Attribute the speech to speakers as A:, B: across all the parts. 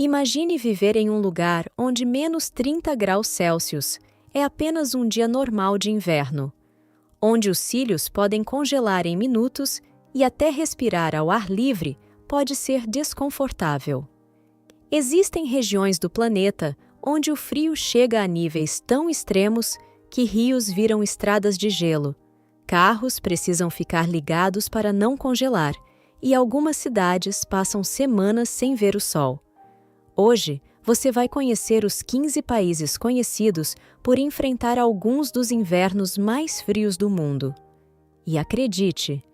A: Imagine viver em um lugar onde menos 30 graus Celsius é apenas um dia normal de inverno, onde os cílios podem congelar em minutos e até respirar ao ar livre pode ser desconfortável. Existem regiões do planeta onde o frio chega a níveis tão extremos que rios viram estradas de gelo, carros precisam ficar ligados para não congelar e algumas cidades passam semanas sem ver o sol. Hoje, você vai conhecer os 15 países conhecidos por enfrentar alguns dos invernos mais frios do mundo. E acredite,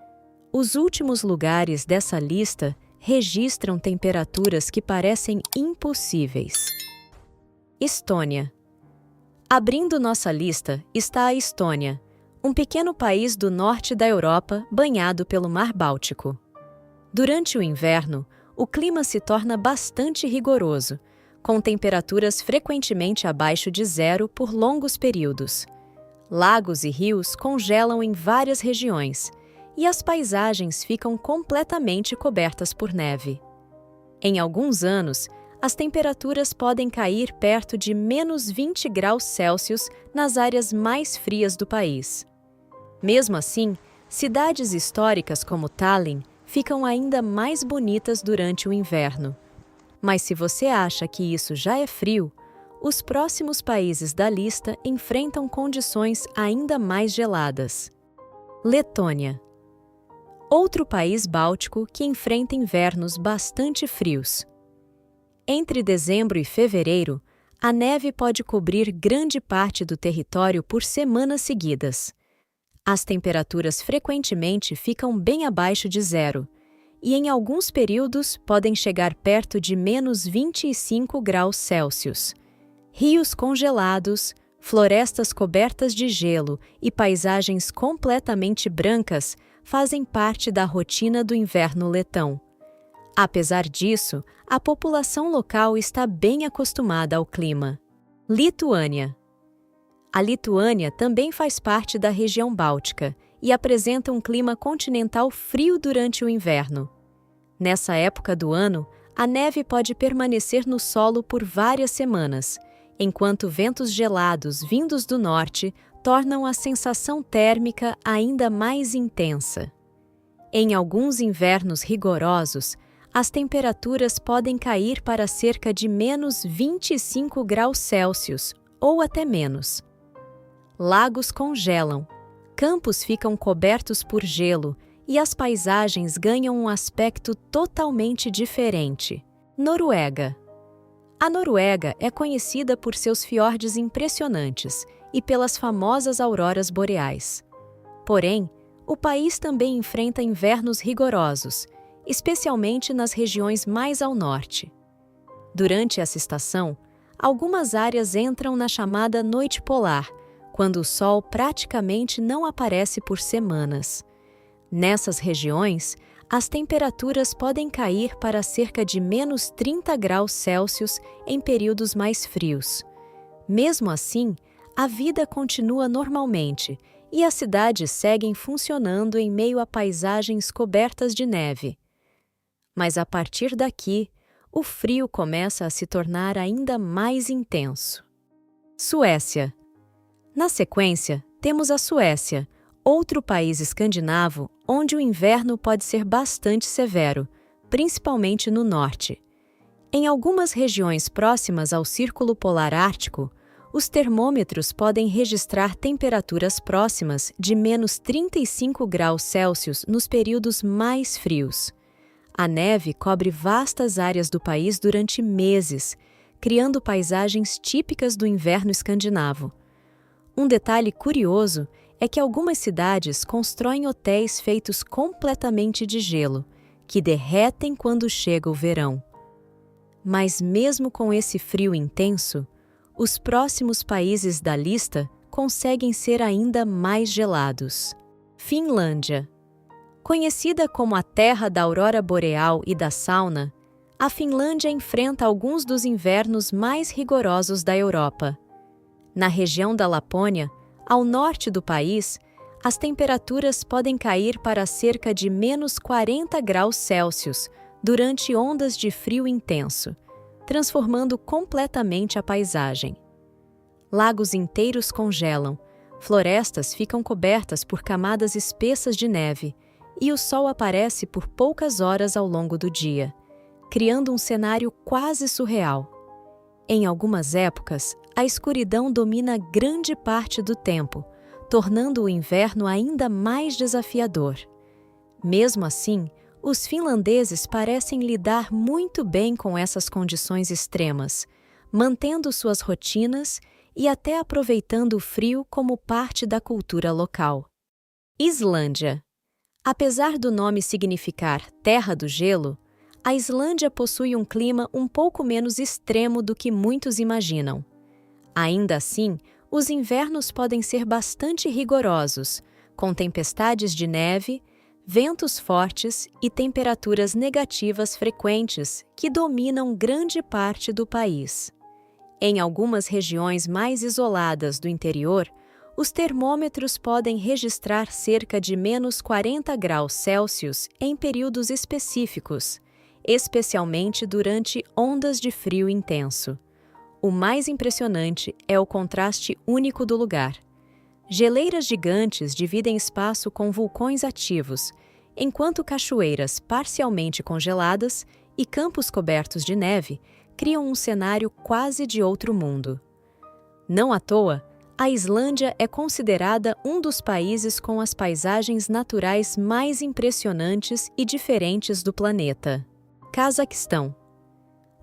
A: os últimos lugares dessa lista registram temperaturas que parecem impossíveis. Estônia. Abrindo nossa lista está a Estônia, um pequeno país do norte da Europa banhado pelo Mar Báltico. Durante o inverno, o clima se torna bastante rigoroso, com temperaturas frequentemente abaixo de zero por longos períodos. Lagos e rios congelam em várias regiões, e as paisagens ficam completamente cobertas por neve. Em alguns anos, as temperaturas podem cair perto de menos 20 graus Celsius nas áreas mais frias do país. Mesmo assim, cidades históricas como Tallinn ficam ainda mais bonitas durante o inverno. Mas se você acha que isso já é frio, os próximos países da lista enfrentam condições ainda mais geladas. Letônia. Outro país báltico que enfrenta invernos bastante frios. Entre dezembro e fevereiro, a neve pode cobrir grande parte do território por semanas seguidas. As temperaturas frequentemente ficam bem abaixo de zero, e em alguns períodos podem chegar perto de menos 25 graus Celsius. Rios congelados, florestas cobertas de gelo e paisagens completamente brancas fazem parte da rotina do inverno letão. Apesar disso, a população local está bem acostumada ao clima. Lituânia. A Lituânia também faz parte da região báltica e apresenta um clima continental frio durante o inverno. Nessa época do ano, a neve pode permanecer no solo por várias semanas, enquanto ventos gelados vindos do norte tornam a sensação térmica ainda mais intensa. Em alguns invernos rigorosos, as temperaturas podem cair para cerca de menos 25 graus Celsius, ou até menos. Lagos congelam, campos ficam cobertos por gelo e as paisagens ganham um aspecto totalmente diferente. Noruega. A Noruega é conhecida por seus fiordes impressionantes e pelas famosas auroras boreais. Porém, o país também enfrenta invernos rigorosos, especialmente nas regiões mais ao norte. Durante essa estação, algumas áreas entram na chamada noite polar, quando o sol praticamente não aparece por semanas. Nessas regiões, as temperaturas podem cair para cerca de menos 30 graus Celsius em períodos mais frios. Mesmo assim, a vida continua normalmente e as cidades seguem funcionando em meio a paisagens cobertas de neve. Mas a partir daqui, o frio começa a se tornar ainda mais intenso. Suécia. Na sequência, temos a Suécia, outro país escandinavo onde o inverno pode ser bastante severo, principalmente no norte. Em algumas regiões próximas ao Círculo Polar Ártico, os termômetros podem registrar temperaturas próximas de menos 35 graus Celsius nos períodos mais frios. A neve cobre vastas áreas do país durante meses, criando paisagens típicas do inverno escandinavo. Um detalhe curioso é que algumas cidades constroem hotéis feitos completamente de gelo, que derretem quando chega o verão. Mas mesmo com esse frio intenso, os próximos países da lista conseguem ser ainda mais gelados. Finlândia. Conhecida como a terra da aurora boreal e da sauna, a Finlândia enfrenta alguns dos invernos mais rigorosos da Europa. Na região da Lapônia, ao norte do país, as temperaturas podem cair para cerca de menos 40 graus Celsius durante ondas de frio intenso, transformando completamente a paisagem. Lagos inteiros congelam, florestas ficam cobertas por camadas espessas de neve e o sol aparece por poucas horas ao longo do dia, criando um cenário quase surreal. Em algumas épocas, a escuridão domina grande parte do tempo, tornando o inverno ainda mais desafiador. Mesmo assim, os finlandeses parecem lidar muito bem com essas condições extremas, mantendo suas rotinas e até aproveitando o frio como parte da cultura local. Islândia. Apesar do nome significar Terra do Gelo, a Islândia possui um clima um pouco menos extremo do que muitos imaginam. Ainda assim, os invernos podem ser bastante rigorosos, com tempestades de neve, ventos fortes e temperaturas negativas frequentes que dominam grande parte do país. Em algumas regiões mais isoladas do interior, os termômetros podem registrar cerca de menos 40 graus Celsius em períodos específicos, especialmente durante ondas de frio intenso. O mais impressionante é o contraste único do lugar. Geleiras gigantes dividem espaço com vulcões ativos, enquanto cachoeiras parcialmente congeladas e campos cobertos de neve criam um cenário quase de outro mundo. Não à toa, a Islândia é considerada um dos países com as paisagens naturais mais impressionantes e diferentes do planeta. Cazaquistão.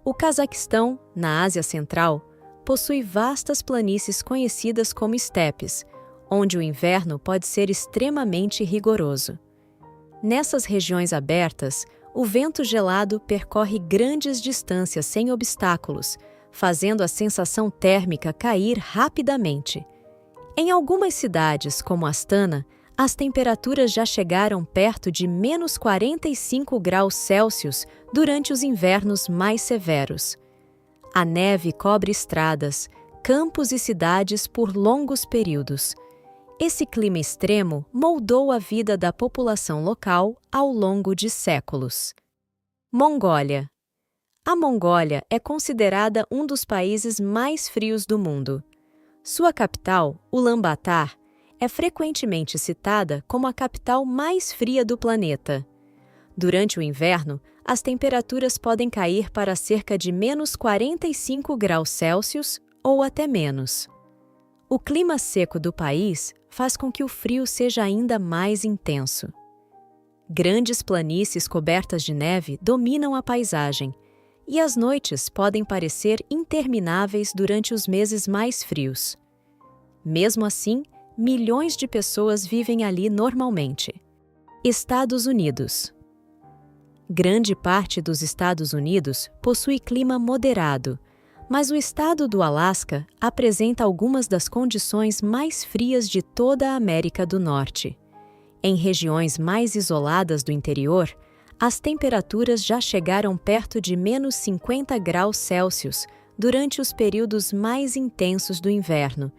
A: O Cazaquistão, na Ásia Central, possui vastas planícies conhecidas como estepes, onde o inverno pode ser extremamente rigoroso. Nessas regiões abertas, o vento gelado percorre grandes distâncias sem obstáculos, fazendo a sensação térmica cair rapidamente. Em algumas cidades, como Astana, as temperaturas já chegaram perto de menos 45 graus Celsius durante os invernos mais severos. A neve cobre estradas, campos e cidades por longos períodos. Esse clima extremo moldou a vida da população local ao longo de séculos. Mongólia. A Mongólia é considerada um dos países mais frios do mundo. Sua capital, Ulaanbaatar, é frequentemente citada como a capital mais fria do planeta. Durante o inverno, as temperaturas podem cair para cerca de menos 45 graus Celsius ou até menos. O clima seco do país faz com que o frio seja ainda mais intenso. Grandes planícies cobertas de neve dominam a paisagem, e as noites podem parecer intermináveis durante os meses mais frios. Mesmo assim, milhões de pessoas vivem ali normalmente. Estados Unidos. Grande parte dos Estados Unidos possui clima moderado, mas o estado do Alasca apresenta algumas das condições mais frias de toda a América do Norte. Em regiões mais isoladas do interior, as temperaturas já chegaram perto de menos 50 graus Celsius durante os períodos mais intensos do inverno,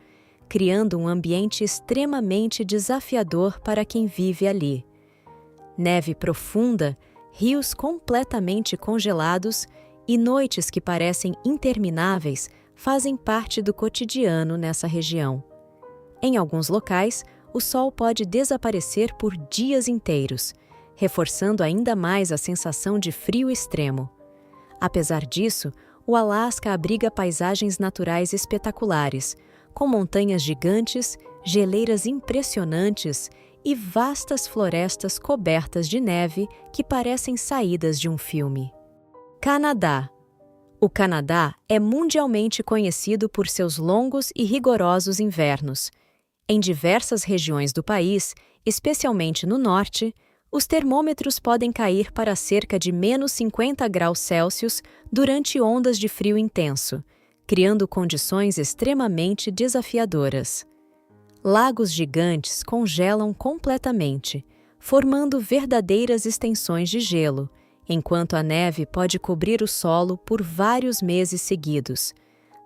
A: criando um ambiente extremamente desafiador para quem vive ali. Neve profunda, rios completamente congelados e noites que parecem intermináveis fazem parte do cotidiano nessa região. Em alguns locais, o sol pode desaparecer por dias inteiros, reforçando ainda mais a sensação de frio extremo. Apesar disso, o Alasca abriga paisagens naturais espetaculares, com montanhas gigantes, geleiras impressionantes e vastas florestas cobertas de neve que parecem saídas de um filme. Canadá. O Canadá é mundialmente conhecido por seus longos e rigorosos invernos. Em diversas regiões do país, especialmente no norte, os termômetros podem cair para cerca de menos 50 graus Celsius durante ondas de frio intenso, criando condições extremamente desafiadoras. Lagos gigantes congelam completamente, formando verdadeiras extensões de gelo, enquanto a neve pode cobrir o solo por vários meses seguidos,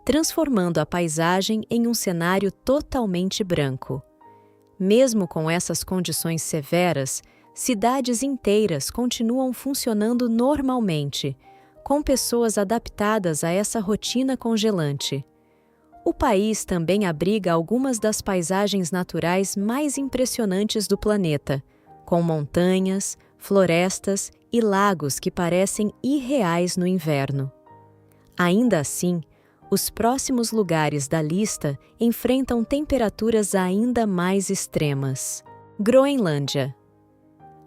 A: transformando a paisagem em um cenário totalmente branco. Mesmo com essas condições severas, cidades inteiras continuam funcionando normalmente, com pessoas adaptadas a essa rotina congelante. O país também abriga algumas das paisagens naturais mais impressionantes do planeta, com montanhas, florestas e lagos que parecem irreais no inverno. Ainda assim, os próximos lugares da lista enfrentam temperaturas ainda mais extremas. Groenlândia.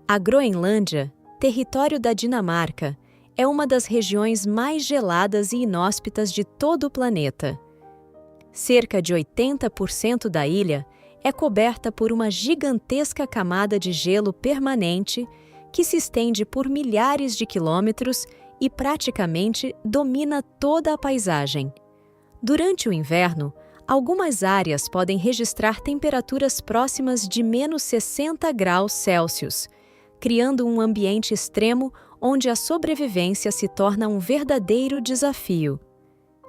A: A Groenlândia, território da Dinamarca, é uma das regiões mais geladas e inóspitas de todo o planeta. Cerca de 80% da ilha é coberta por uma gigantesca camada de gelo permanente que se estende por milhares de quilômetros e praticamente domina toda a paisagem. Durante o inverno, algumas áreas podem registrar temperaturas próximas de -60 graus Celsius, criando um ambiente extremo onde a sobrevivência se torna um verdadeiro desafio.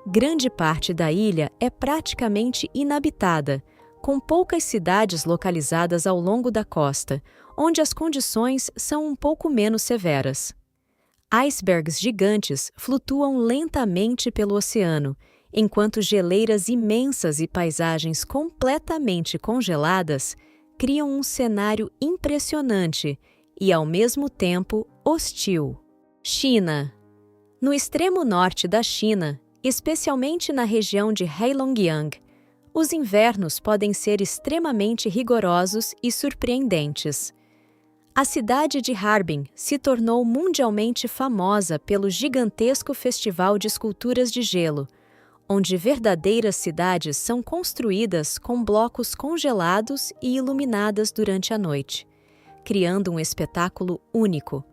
A: Grande parte da ilha é praticamente inabitada, com poucas cidades localizadas ao longo da costa, onde as condições são um pouco menos severas. Icebergs gigantes flutuam lentamente pelo oceano, enquanto geleiras imensas e paisagens completamente congeladas criam um cenário impressionante e, ao mesmo tempo, hostil. China. No extremo norte da China, especialmente na região de Heilongjiang, os invernos podem ser extremamente rigorosos e surpreendentes. A cidade de Harbin se tornou mundialmente famosa pelo gigantesco festival de esculturas de gelo, onde verdadeiras cidades são construídas com blocos congelados e iluminadas durante a noite, criando um espetáculo único.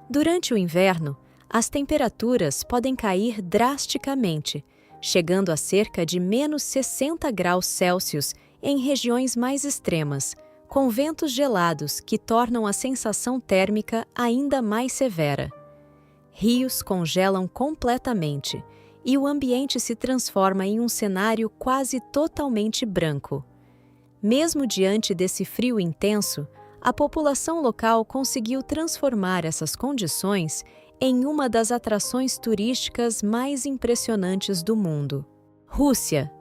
A: Durante o inverno, as temperaturas podem cair drasticamente, chegando a cerca de -60 graus Celsius em regiões mais extremas, com ventos gelados que tornam a sensação térmica ainda mais severa. Rios congelam completamente e o ambiente se transforma em um cenário quase totalmente branco. Mesmo diante desse frio intenso, a população local conseguiu transformar essas condições em uma das atrações turísticas mais impressionantes do mundo. Rússia.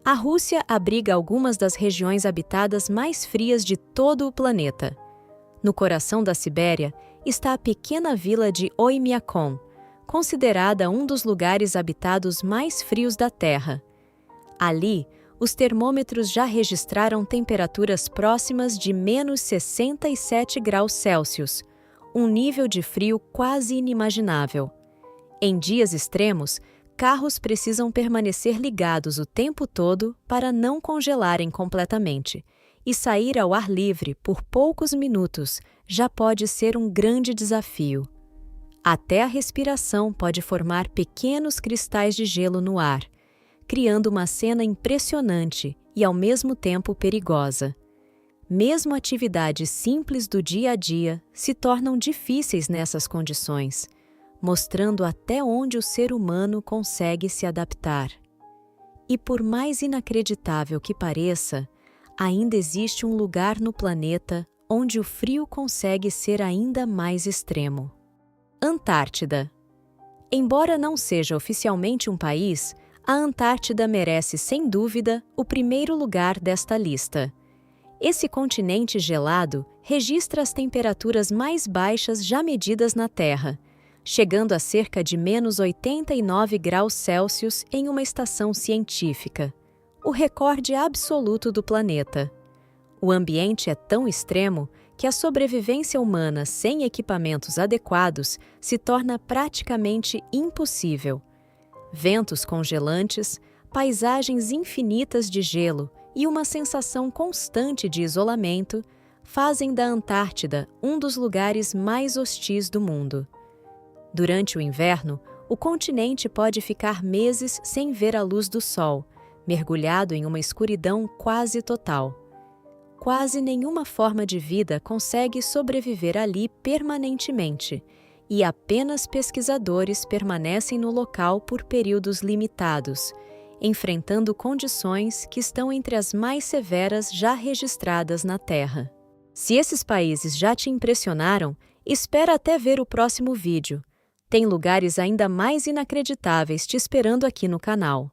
A: A Rússia abriga algumas das regiões habitadas mais frias de todo o planeta. No coração da Sibéria está a pequena vila de Oymyakon, considerada um dos lugares habitados mais frios da Terra. Ali, os termômetros já registraram temperaturas próximas de -67 graus Celsius, um nível de frio quase inimaginável. Em dias extremos, carros precisam permanecer ligados o tempo todo para não congelarem completamente, e sair ao ar livre por poucos minutos já pode ser um grande desafio. Até a respiração pode formar pequenos cristais de gelo no ar, criando uma cena impressionante e ao mesmo tempo perigosa. Mesmo atividades simples do dia a dia se tornam difíceis nessas condições, mostrando até onde o ser humano consegue se adaptar. E por mais inacreditável que pareça, ainda existe um lugar no planeta onde o frio consegue ser ainda mais extremo. Antártida. Embora não seja oficialmente um país, a Antártida merece, sem dúvida, o primeiro lugar desta lista. Esse continente gelado registra as temperaturas mais baixas já medidas na Terra, chegando a cerca de -89 graus Celsius em uma estação científica, o recorde absoluto do planeta. O ambiente é tão extremo que a sobrevivência humana sem equipamentos adequados se torna praticamente impossível. Ventos congelantes, paisagens infinitas de gelo e uma sensação constante de isolamento fazem da Antártida um dos lugares mais hostis do mundo. Durante o inverno, o continente pode ficar meses sem ver a luz do sol, mergulhado em uma escuridão quase total. Quase nenhuma forma de vida consegue sobreviver ali permanentemente, e apenas pesquisadores permanecem no local por períodos limitados, enfrentando condições que estão entre as mais severas já registradas na Terra. Se esses países já te impressionaram, espera até ver o próximo vídeo. Tem lugares ainda mais inacreditáveis te esperando aqui no canal.